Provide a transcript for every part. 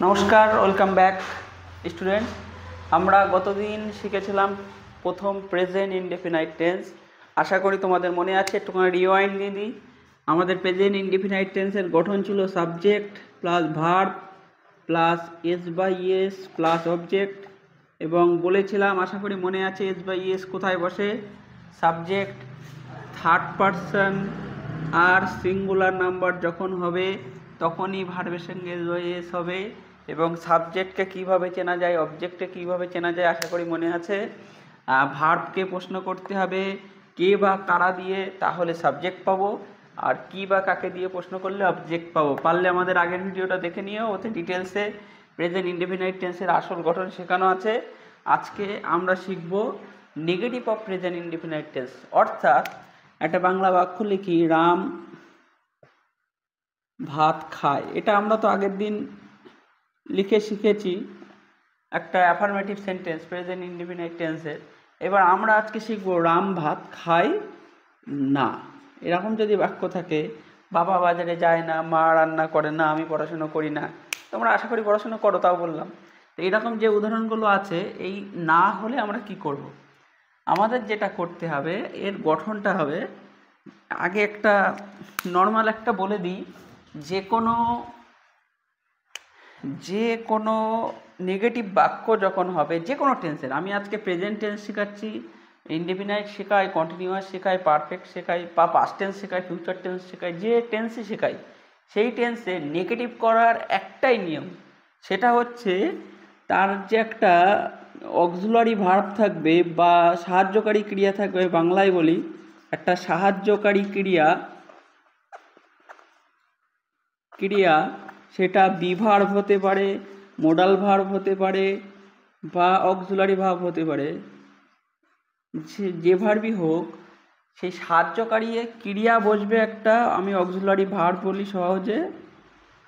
নমস্কার, welcome back student. আমরা গতদিন শিখেছিলাম প্রথম প্রেজেন্ট ইনডেফিনাইট টেন্স। আশা করি তোমাদের মনে আছে। একটুখানি রিওয়াইন্ড দিয়ে দিই। আমাদের প্রেজেন্ট ইনডেফিনাইট টেন্সের গঠন ছিল subject plus verb plus S by S plus object, এবং বলেছিলাম, আশা করি মনে আছে, এস বাই এস কোথায় বসে? সাবজেক্ট থার্ড পারসন আর সিঙ্গুলার নাম্বার যখন হবে তখনই ভার্বের সঙ্গে এস বাই এস হবে। এবং সাবজেক্টকে কিভাবে চেনা যায়, অবজেক্টকে কিভাবে চেনা যায় আশা করি মনে আছে। ভার্বকে প্রশ্ন করতে হবে কে বা কারা দিয়ে, তাহলে সাবজেক্ট পাবো, আর কি বা কাকে দিয়ে প্রশ্ন করলে অবজেক্ট পাবো। পারলে আমাদের আগের ভিডিওটা দেখে নিও, ওতে ডিটেলসে প্রেজেন্ট ইনডেফিনাইট টেন্সের আসল গঠন শেখানো আছে। আজকে আমরা শিখব negative of present indefinite tense, অর্থাৎ একটা বাংলা বাক্য লিখি, রাম ভাত খায়। এটা আমরা তো আগের দিন লিখে শিখেছি, একটা অ্যাফার্মেটিভ সেন্টেন্স প্রেজেন্ট ইনডেফিনাইট টেন্সের। এবার আমরা আজকে শিখব রাম ভাত খায় না। এরকম যদি বাক্য থাকে, বাবা বাজারে যায় না, মা রান্না করে না, আমি পড়াশুনো করি না। তোমরা আশা করি পড়াশুনো করো, তাও বললাম। তো এরকম যে উদাহরণগুলো আছে, এই না হলে আমরা কি করব? আমাদের যেটা করতে হবে, এর গঠনটা হবে, আগে একটা নর্মাল একটা বলে দিই, যে কোনো নেগেটিভ বাক্য যখন হবে যে কোনো টেন্সের, আমি আজকে প্রেজেন্ট টেন্স শেখাচ্ছি, ইনডেফিনাইট শেখাই, কন্টিনিউয়াস শেখাই, পারফেক্ট শেখাই, বা পাস্ট টেন্স শেখাই, ফিউচার টেন্স শেখাই, যে টেন্সই শেখাই, সেই টেন্সে নেগেটিভ করার একটাই নিয়ম, সেটা হচ্ছে তার যে একটা অক্সিলারি ভার্ব থাকবে বা সাহায্যকারী ক্রিয়া থাকবে। বাংলায় বলি, একটা সাহায্যকারী ক্রিয়া সেটা বি ভার্ব হতে পারে, মোডাল ভার্ব হতে পারে, বা অক্সিলারি ভার্ব হতে পারে। যে ভার্বই হোক, সেই সাহায্যকারী ক্রিয়া বসবে একটা, আমি অক্সিলারি ভার্ব বলি সহজে,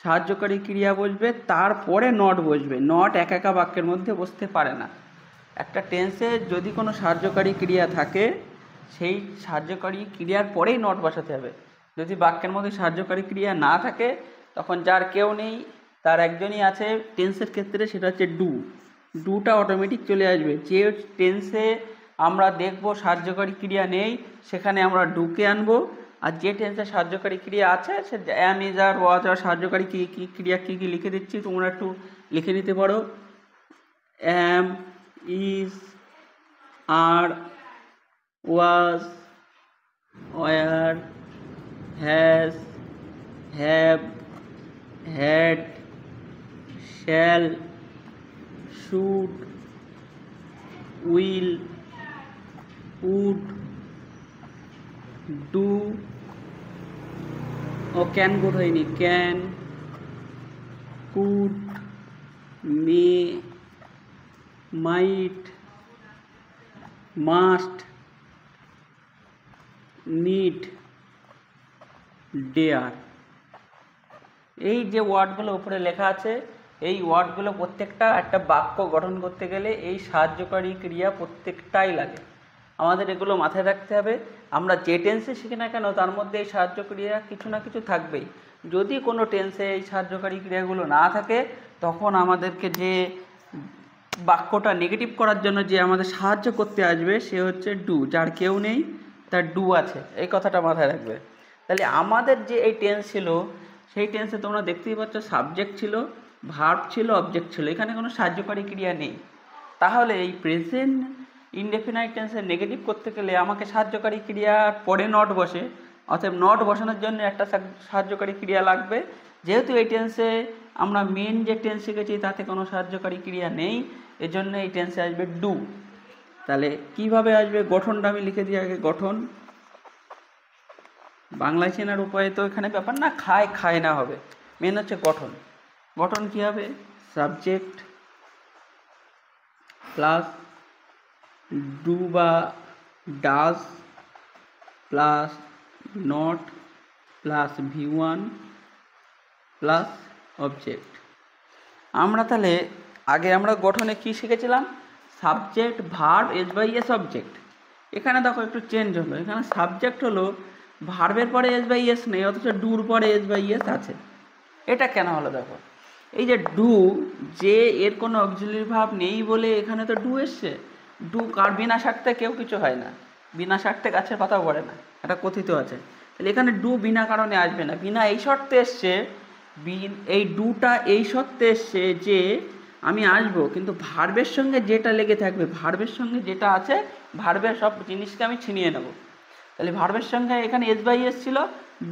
সাহায্যকারী ক্রিয়া বসবে, তারপরে নট বসবে। নট একা বাক্যের মধ্যে বসতে পারে না। একটা টেন্সে যদি কোনো সাহায্যকারী ক্রিয়া থাকে, সেই সাহায্যকারী ক্রিয়ার পরেই নট বসাতে হবে। যদি বাক্যের মধ্যে সাহায্যকারী ক্রিয়া না থাকে, তখন যার কেউ নেই, তার একজনই আছে টেন্সের ক্ষেত্রে, সেটা হচ্ছে ডুটা অটোমেটিক চলে আসবে। যে টেন্সে আমরা দেখব সাহায্যকারী ক্রিয়া নেই, সেখানে আমরা ডুকে আনবো। আর যে টেন্সে সাহায্যকারী ক্রিয়া আছে, সে অ্যাম, ইজ, আর, ওয়াজ, আর সাহায্যকারী ক্রিয়া কী কী লিখে দিচ্ছি, তোমরা একটু লিখে নিতে পারো। Am, is, are, was, were, has, have, had, shall, should, will, would, do, ও ক্যান গুড হয়নি, can, could, may, might, must, need, dare. এই যে ওয়ার্ডগুলো উপরে লেখা আছে, এই ওয়ার্ডগুলো প্রত্যেকটা একটা বাক্য গঠন করতে গেলে এই সাহায্যকারী ক্রিয়া প্রত্যেকটাই লাগে। আমাদের এগুলো মাথায় রাখতে হবে। আমরা যে টেন্সে শিখি না কেন, তার মধ্যে এই সাহায্য ক্রিয়া কিছু না কিছু থাকবেই। যদি কোনো টেন্সে এই সাহায্যকারী ক্রিয়াগুলো না থাকে, তখন আমাদেরকে যে বাক্যটা নেগেটিভ করার জন্য যে আমাদের সাহায্য করতে আসবে, সে হচ্ছে ডু। যার কেউ নেই, তার ডু আছে, এই কথাটা মাথায় রাখবে। তাহলে আমাদের যে এই টেন্স ছিল, সেই টেন্সে তোমরা দেখতেই পাচ্ছ সাবজেক্ট ছিল, ভার্ব ছিল, অবজেক্ট ছিল, এখানে কোনো সাহায্যকারী ক্রিয়া নেই। তাহলে এই প্রেজেন্ট ইনডেফিনাইট টেন্সের নেগেটিভ করতে গেলে আমাকে সাহায্যকারী ক্রিয়ার পরে নট বসে, অতএব নট বসানোর জন্য একটা সাহায্যকারী ক্রিয়া লাগবে। যেহেতু এই টেন্সে আমরা মেন যে টেন্স শিখেছি, তাতে কোনো সাহায্যকারী ক্রিয়া নেই, এজন্য এই টেন্সে আসবে ডু। তাহলে কিভাবে আসবে, গঠনটা আমি লিখে দিই আগে। গঠন বাংলায় চেনার উপায় তো এখানে ব্যাপার না, খায় না হবে, মেন হচ্ছে গঠন। গঠন কি হবে? সাবজেক্ট প্লাস ডু বা does plus not plus V1 plus object. আমরা তাহলে আগে আমরা গঠনে কি শিখেছিলাম? Subject, verb, S by S, object. এখানে দেখো একটু চেঞ্জ হলো, এখানে সাবজেক্ট হলো, ভার্বের পরে এস বাই এস নেই, অথচ ডুর পরে এস বাই এস আছে। এটা কেন হলো দেখো। এই যে ডু, যে এর কোনো অক্সিলারি ভার্ব নেই বলে এখানে তো ডু এসছে। ডু কার বিনা স্বার্থে কেউ কিছু হয় না, বিনা স্বার্থে গাছের পাতাও পড়ে না, এটা কথিত আছে। তাহলে এখানে ডু বিনা কারণে আসবে না, বিনা এই শর্তে এসছে, এই ডুটা এই শর্তে এসছে যে আমি আসবো, কিন্তু ভার্বের সঙ্গে যেটা লেগে থাকবে, ভার্বের সঙ্গে যেটা আছে, ভার্বের সব জিনিসকে আমি ছিনিয়ে নেব। তাহলে ভার্বের সঙ্গে এখানে এস বাই এস ছিল,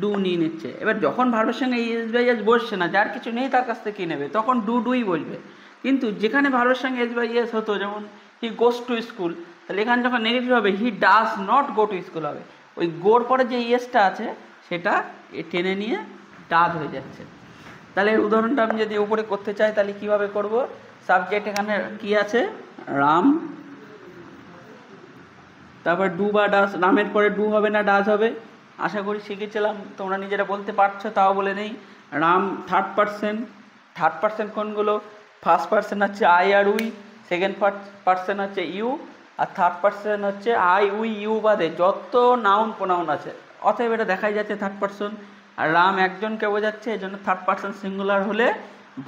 ডু নিয়ে নিচ্ছে। এবার যখন ভার্বের সঙ্গে এস বাই এস বসছে না, যার কিছু নেই তার কাছ থেকে কী নেবে, তখন ডু ডুই বসবে। কিন্তু যেখানে ভার্বের সঙ্গে এস বাই এস হতো, যেমন হি গোস টু স্কুল, তাহলে এখানে যখন নেগেটিভ হবে he does not go to school হবে। ওই গোর পরে যে ইয়েসটা আছে সেটা টেনে নিয়ে ডাজ হয়ে যাচ্ছে। তাহলে এর উদাহরণটা আমি যদি উপরে করতে চাই তাহলে কিভাবে করব? সাবজেক্ট এখানে কি আছে? রাম, তারপর ডু বা ডাজ, রামের পরে ডু হবে না ডাজ হবে। আশা করি শিখেছিলাম, তোমরা নিজেরা বলতে পারছো, তাও বলে নেই। Ram third person, third person কোনগুলো? ফার্স্ট পারসন হচ্ছে আই আর উই, সেকেন্ড পারসন হচ্ছে ইউ, আর থার্ড পারসন হচ্ছে আই উই ইউ বাদে যত নাউন প্রোনাউন আছে। অতএব এটা দেখাই যাচ্ছে থার্ড পারসন। আর রাম একজনকে বোঝাচ্ছে, এই জন্য থার্ড পারসন সিঙ্গুলার হলে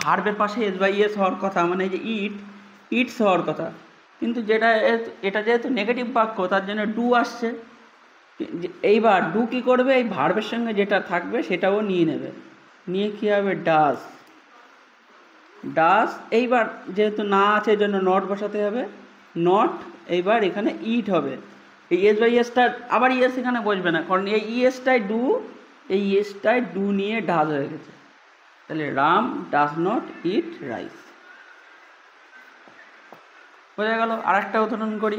ভার্বের পাশে এস বাই এস হওয়ার কথা, মানে এই যে ইটস হওয়ার কথা। কিন্তু এটা যেহেতু নেগেটিভ বাক্য, তার জন্য ডু আসছে। এইবার ডু কী করবে? এই ভার্বের সঙ্গে যেটা থাকবে সেটাও নিয়ে নেবে, নিয়ে কী হবে? ডাজ। ডাজ এইবার যেহেতু না আছে, এই জন্য নট বসাতে হবে, নট। এইবার এখানে ইট হবে। এই এস বাই এসটা আবার ইএস এখানে বসবে না, কারণ এই ইএসটাই ডু, এই ইএসটাই ডু নিয়ে ডাজ হয়ে গেছে। তাহলে Ram does not eat rice. বোঝা গেল? আর একটা উদাহরণ করি।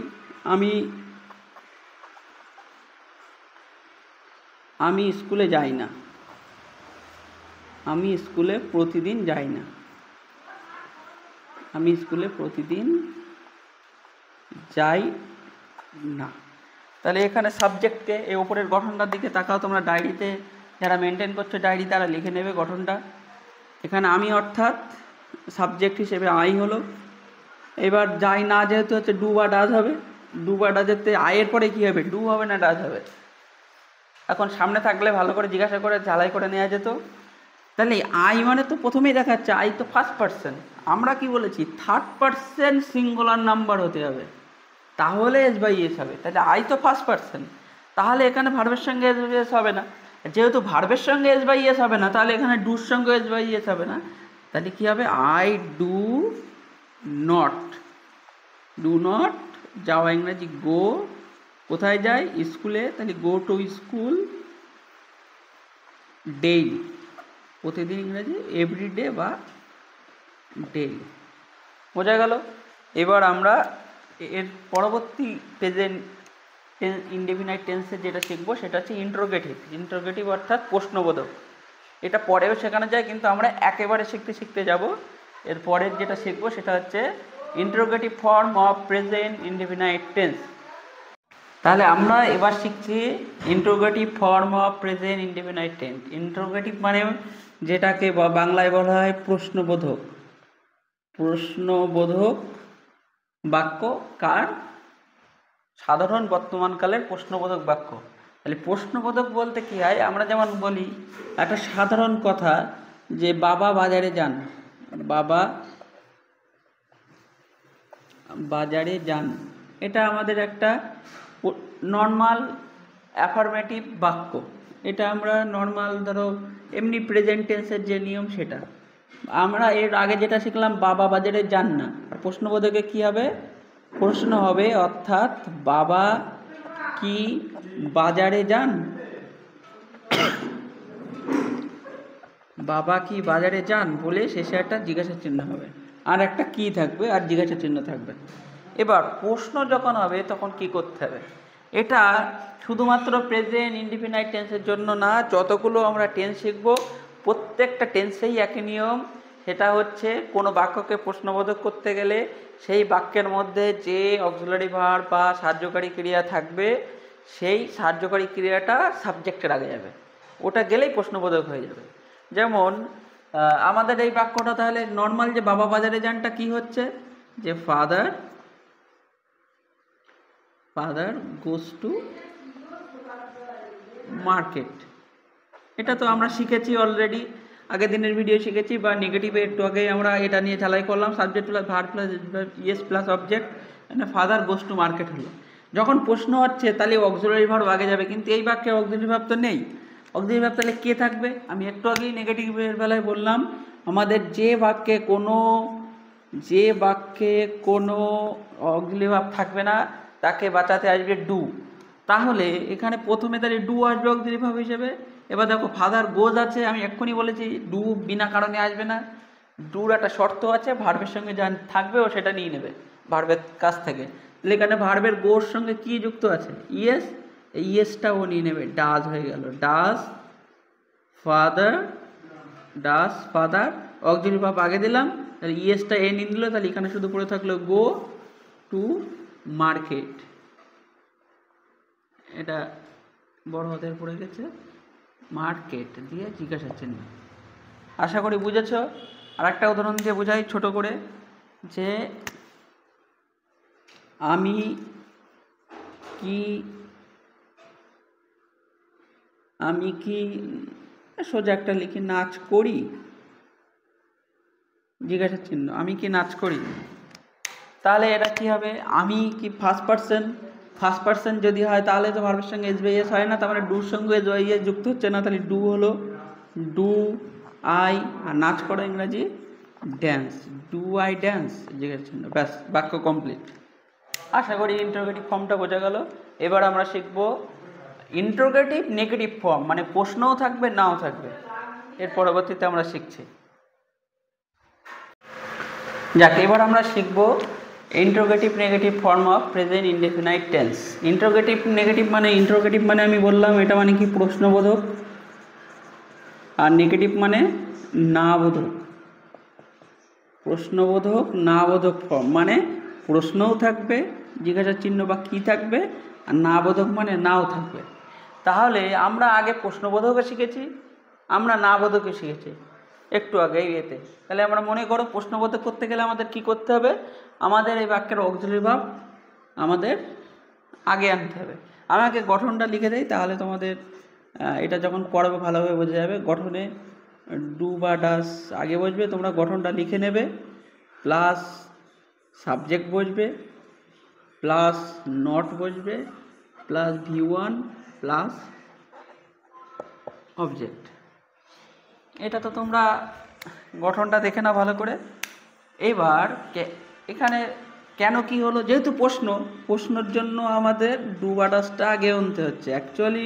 আমি স্কুলে যাই না, আমি স্কুলে প্রতিদিন যাই না, আমি স্কুলে প্রতিদিন যাই না। তাহলে এখানে সাবজেক্টকে, এই ওপরের গঠনটার দিকে তাকাও তোমরা, ডায়েরিতে যারা মেনটেন করছো ডায়েরি তারা লিখে নেবে গঠনটা। এখানে আমি অর্থাৎ সাবজেক্ট হিসেবে আই হলো। এবার যাই না যেহেতু হচ্ছে ডু বা ডাজ হবে, ডু বা ডাজেতে আয়ের পরে কী হবে? ডু হবে না ডাজ হবে। এখন সামনে থাকলে ভালো করে জিজ্ঞাসা করে ঝালাই করে নেওয়া যেত। তাহলে আই মানে তো প্রথমেই দেখাচ্ছে আই তো ফার্স্ট পার্সন, আমরা কি বলেছি? থার্ড পার্সন সিঙ্গুলার নাম্বার হতে হবে, তাহলে এস বাই এস হবে। তাহলে আই তো ফার্স্ট পার্সন, তাহলে এখানে ভার্বের সঙ্গে এস বাই এস হবে না। যেহেতু ভার্বের সঙ্গে এস বাই এস হবে না, তাহলে এখানে ডুর সঙ্গে এস বাই এস হবে না। তাহলে কী হবে? I do not, do not যাওয়া ইংরেজি গো, কোথায় যায়? স্কুলে। তাহলে গো টু স্কুল ডেইলি, প্রতিদিন ইংরেজি এভরিডে বা ডেইলি। বোঝা গেল? এবার আমরা এর পরবর্তী প্রেজেন্ট ইনডেফিনাইট টেন্সে যেটা শিখবো সেটা হচ্ছে ইন্ট্রোগেটিভ। ইন্ট্রোগেটিভ অর্থাৎ প্রশ্নবোধক। এটা পরেও শেখানো যায়, কিন্তু আমরা একেবারে শিখতে শিখতে যাব। এর পরের যেটা শিখবো সেটা হচ্ছে interrogative form of present indefinite tense. তাহলে আমরা এবার শিখছি interrogative form of present indefinite tense. Interrogative মানে যেটাকে বাংলায় বলা হয় প্রশ্নবোধক। প্রশ্নবোধক বাক্য কার? সাধারণ বর্তমানকালের প্রশ্নবোধক বাক্য। তাহলে প্রশ্নবোধক বলতে কী হয়? আমরা যেমন বলি একটা সাধারণ কথা যে বাবা বাজারে যান, বাবা বাজারে যান, এটা আমাদের একটা নর্মাল অ্যাফার্মেটিভ বাক্য। এটা আমরা নর্মাল ধরো এমনি প্রেজেন্ট টেন্সের যে নিয়ম সেটা। আমরা এর আগে যেটা শিখলাম বাবা বাজারে যান না, আর প্রশ্নবোধকে কী হবে? প্রশ্ন হবে, অর্থাৎ বাবা কি বাজারে যান, বাবা কি বাজারে যান বলে শেষে একটা জিজ্ঞাসা চিহ্ন হবে, আর একটা কি থাকবে, আর জিজ্ঞাসা চিহ্ন থাকবে। এবার প্রশ্ন যখন হবে তখন কি করতে হবে? এটা শুধুমাত্র প্রেজেন্ট ইনডিফিনাইট টেন্সের জন্য না, যতগুলো আমরা টেন্স শিখব প্রত্যেকটা টেন্সেই একই নিয়ম। সেটা হচ্ছে কোনো বাক্যকে প্রশ্নবোধক করতে গেলে সেই বাক্যের মধ্যে যে অক্সিলারি ভার্ব বা সাহায্যকারী ক্রিয়া থাকবে, সেই সাহায্যকারী ক্রিয়াটা সাবজেক্টের আগে যাবে, ওটা গেলেই প্রশ্নবোধক হয়ে যাবে। যেমন আমাদের এই বাক্যটা তাহলে নর্মাল যে বাবা বাজারে যানটা কি হচ্ছে? যে ফাদার গোস টু মার্কেট। এটা তো আমরা শিখেছি অলরেডি। আগের দিনের ভিডিও শিখেছি, বা নেগেটিভে একটু আগে আমরা এটা নিয়ে ঝালাই করলাম, subject plus verb plus ES plus object, father goes to market হলো। যখন প্রশ্ন হচ্ছে তাহলে অক্সিলারি ভার্ব আগে যাবে, কিন্তু এই বাক্যে অক্সিলারি ভার্ব তো নেই। অক্সিলারি ভার্ব তাহলে কে থাকবে? আমি একটু আগেই নেগেটিভের বেলায় বললাম, আমাদের যে বাক্যে কোনো অক্সিলারি ভার্ব থাকবে না তাকে বাঁচাতে আসবে ডু। তাহলে এখানে প্রথমে তাহলে ডু আসবে অক্সিলারি ভার্ব হিসেবে। এবার দেখো ফাদার গোজ আছে, আমি এক্ষুনি বলেছি ডু বিনা কারণে আসবে না, ডুর একটা শর্ত আছে, ভার্বের সঙ্গে যা থাকবে ও সেটা নিয়ে নেবে ভার্বের কাছ থেকে। তাহলে এখানে ভার্বের গোর সঙ্গে কি যুক্ত আছে? ইয়েস, এই ইয়েসটা ও নিয়ে নেবে, ডাজ হয়ে গেল, ডাজ ফাদার অক্সিলারি ভার্ব আগে দিলাম, তাহলে ইয়েসটা এ নিয়ে নিল, তাহলে এখানে শুধু পড়ে থাকলো গো টু মার্কেট। এটা বড় হাতের পড়ে গেছে, মার্কেট দিয়ে জিজ্ঞাসা চিহ্ন। আশা করি বুঝেছ। আর একটা উদাহরণ দিয়ে বোঝাই ছোট করে, যে আমি কি সোজা একটা লিখি, নাচ করি, জিজ্ঞাসা চিহ্ন, আমি কি নাচ করি। তাহলে এটা কি হবে? আমি কি ফার্স্ট পার্সন যদি হয় তাহলে তো ভার্বের সঙ্গে এস বাই এস হয় না, তার মানে ডুর সঙ্গে এস বাই এস যুক্ত হচ্ছে না, তাহলে ডু হলো ডু আই, আর নাচ করা ইংরাজি ড্যান্স, ডু আই ড্যান্স, জিজ্ঞাসা চিহ্ন, ব্যাস বাক্য কমপ্লিট। আশা করি ইন্টারোগেটিভ ফর্মটা বোঝা গেল। এবার আমরা শিখব ইন্টারোগেটিভ নেগেটিভ ফর্ম, মানে প্রশ্নও থাকবে নাও থাকবে, এর পরবর্তীতে আমরা শিখছি। যাক, এবার আমরা শিখব interrogative negative form of present indefinite tense. Interrogative মানে আমি বললাম এটা মানে কি প্রশ্নবোধক, আর নেগেটিভ মানে না বোধক। প্রশ্নবোধক না বোধক ফর্ম মানে প্রশ্নও থাকবে, জিজ্ঞাসা চিহ্ন বা কি থাকবে, আর না বোধক মানে নাও থাকবে। তাহলে আমরা আগে প্রশ্নবোধকও শিখেছি, আমরা না বোধকও শিখেছি একটু আগে এতে। তাহলে আমরা মনে করো প্রশ্নবোধক করতে গেলে আমাদের কি করতে হবে? আমাদের এই বাক্যের অক্সিলারি ভার্ব আমাদের আগে আনতে হবে। আমি আগে গঠনটা লিখে দেই, তাহলে তোমাদের এটা যখন পড়াবে ভালোভাবে বোঝা যাবে। গঠনে ডু বা ডাস আগে বসবে, তোমরা গঠনটা লিখে নেবে, প্লাস সাবজেক্ট বসবে, প্লাস নট বসবে, প্লাস V1 প্লাস অবজেক্ট। এটা তো তোমরা গঠনটা দেখে না ভালো করে। এবার এখানে কেন কি হলো? যেহেতু প্রশ্নের জন্য আমাদের ডু বা ডাসটা আগে আনতে হচ্ছে। অ্যাকচুয়ালি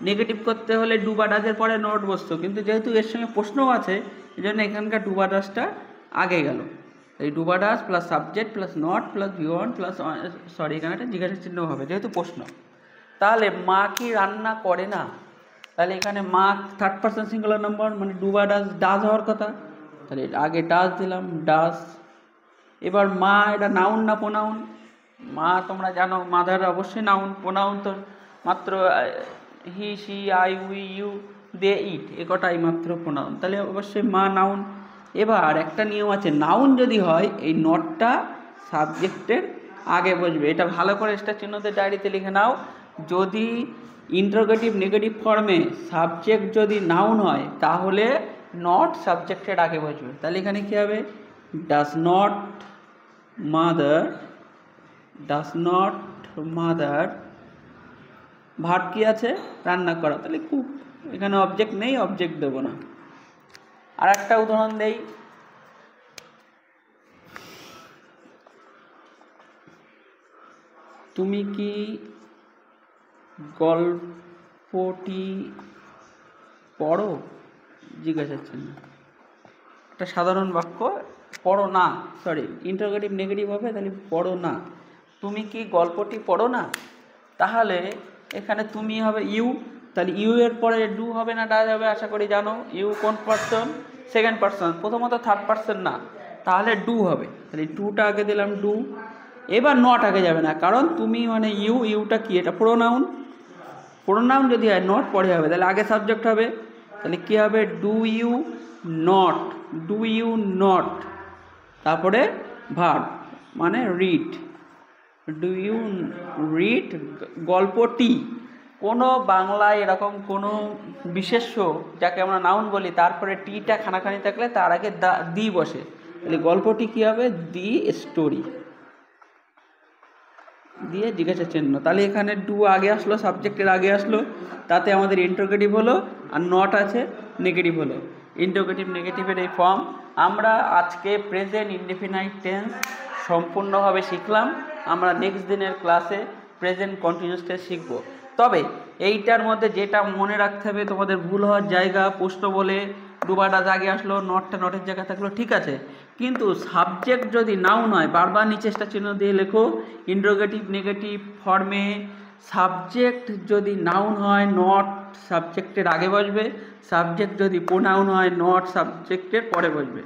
নেগেটিভ করতে হলে ডু বা ডাসের পরে নট বসতো, কিন্তু যেহেতু এর সঙ্গে প্রশ্নও আছে এই জন্য এখানকার ডু বা ডাসটা আগে গেল। এই ডু বা ডাস plus subject plus not plus V1 plus এখানে একটা জিজ্ঞাসা চিহ্ন হবে যেহেতু প্রশ্ন। তাহলে মা কি রান্না করে না? তাহলে এখানে মা থার্ড পারসন সিঙ্গুলার নাম্বার, মানে ডু বা ডাস হওয়ার কথা, তাহলে আগে ডাস দিলাম, ডাস। এবার মা এটা নাউন না প্রোনাউন? মা তোমরা জানো মাদার অবশ্যই নাউন, প্রোনাউন তো মাত্র he she I we you they it, এ কটাই মাত্র প্রোনাউন, তাহলে অবশ্যই মা নাউন। এবার একটা নিয়ম আছে, নাউন যদি হয় এই নটটা সাবজেক্টের আগে বসবে। এটা ভালো করে স্টার চিহ্নতে ডায়েরিতে লিখে নাও। যদি ইন্টারোগেটিভ নেগেটিভ ফর্মে সাবজেক্ট যদি নাউন হয় তাহলে নট সাবজেক্টের আগে বসবে। তাহলে এখানে কী হবে? ডাজ নট মাদার ভার্ব কি আছে? রান্না করা, তাহলে কুক। এখানে অবজেক্ট নেই, অবজেক্ট দেবো না। আর একটা উদাহরণ দেই, তুমি কি গল্পটি পড়ো? জিজ্ঞাসা চিহ্ন, একটা সাধারণ বাক্য, পড়ো না, ইন্টারোগেটিভ নেগেটিভ হবে, তাহলে পড়ো না। তুমি কি গল্পটি পড়ো না? তাহলে এখানে তুমি হবে ইউ, তাহলে ইউ এর পরে ডু হবে না ডাজ হবে? আশা করি জানো। ইউ কোন পারসন? সেকেন্ড পারসন, প্রথমত থার্ড পারসন না, তাহলে ডু হবে। তাহলে টুটা আগে দিলাম, ডু। এবার নট আগে যাবে না, কারণ তুমি মানে ইউটা কি? এটা প্রোনাউন যদি হয় নট পরে হবে, তাহলে আগে সাবজেক্ট হবে। তাহলে কী হবে? ডু ইউ নট, তারপরে ভার্ব মানে রিড, ডু ইউ রিড গল্পটি, কোনো বাংলায় এরকম কোনো বিশেষ্য যাকে আমরা নাউন বলি তারপরে টিটা খানাখানি থাকলে তার আগে দি বসে, তাহলে গল্পটি কী হবে? দি স্টোরি দিয়ে জিজ্ঞাসা চিহ্ন। তাহলে এখানে ডু আগে আসলো, সাবজেক্টের আগে আসলো, তাতে আমাদের ইন্টারোগেটিভ হলো, আর নট আছে নেগেটিভ হলো। ইন্টারোগেটিভ নেগেটিভের এই ফর্ম আমরা আজকে প্রেজেন্ট ইনডেফিনাইট টেন্স সম্পূর্ণভাবে শিখলাম। আমরা নেক্সট দিনের ক্লাসে প্রেজেন্ট কন্টিনিউয়াস টেন্স শিখব। তবে এইটার মধ্যে যেটা মনে রাখতে হবে, তোমাদের ভুল হওয়ার জায়গা, প্রশ্ন বলে দুবারটা আগে আসলো, নটটা নটের জায়গায় থাকলো, ঠিক আছে, কিন্তু সাবজেক্ট যদি নাউন হয় বারবার নিচেষ্টা চিহ্ন দিয়ে লেখো ইন্টারোগেটিভ নেগেটিভ ফর্মে। সাবজেক্ট যদি নাউন হয় নট সাবজেক্টের আগে বসবে, সাবজেক্ট যদি প্রোনাউন হয় নট সাবজেক্টের পরে বসবে।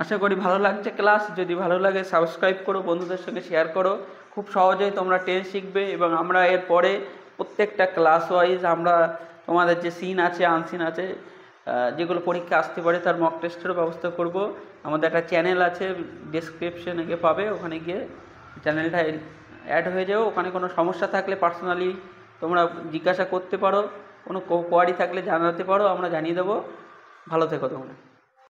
আশা করি ভালো লাগছে ক্লাস। যদি ভালো লাগে সাবস্ক্রাইব করো, বন্ধুদের সঙ্গে শেয়ার করো। খুব সহজেই তোমরা টেন্স শিখবে এবং আমরা এরপরে প্রত্যেকটা ক্লাস ওয়াইজ আমরা তোমাদের যে সিন আছে আনসিন আছে যেগুলো পরীক্ষা আসতে পারে তার মক টেস্টেরও ব্যবস্থা করব। আমাদের একটা চ্যানেল আছে, ডেসক্রিপশনে গিয়ে পাবে, ওখানে গিয়ে চ্যানেলটা অ্যাড হয়ে যাও। ওখানে কোনো সমস্যা থাকলে পার্সোনালি তোমরা জিজ্ঞাসা করতে পারো, কোনো কোয়ারি থাকলে জানাতে পারো, আমরা জানিয়ে দেবো। ভালো থেকো তোমরা।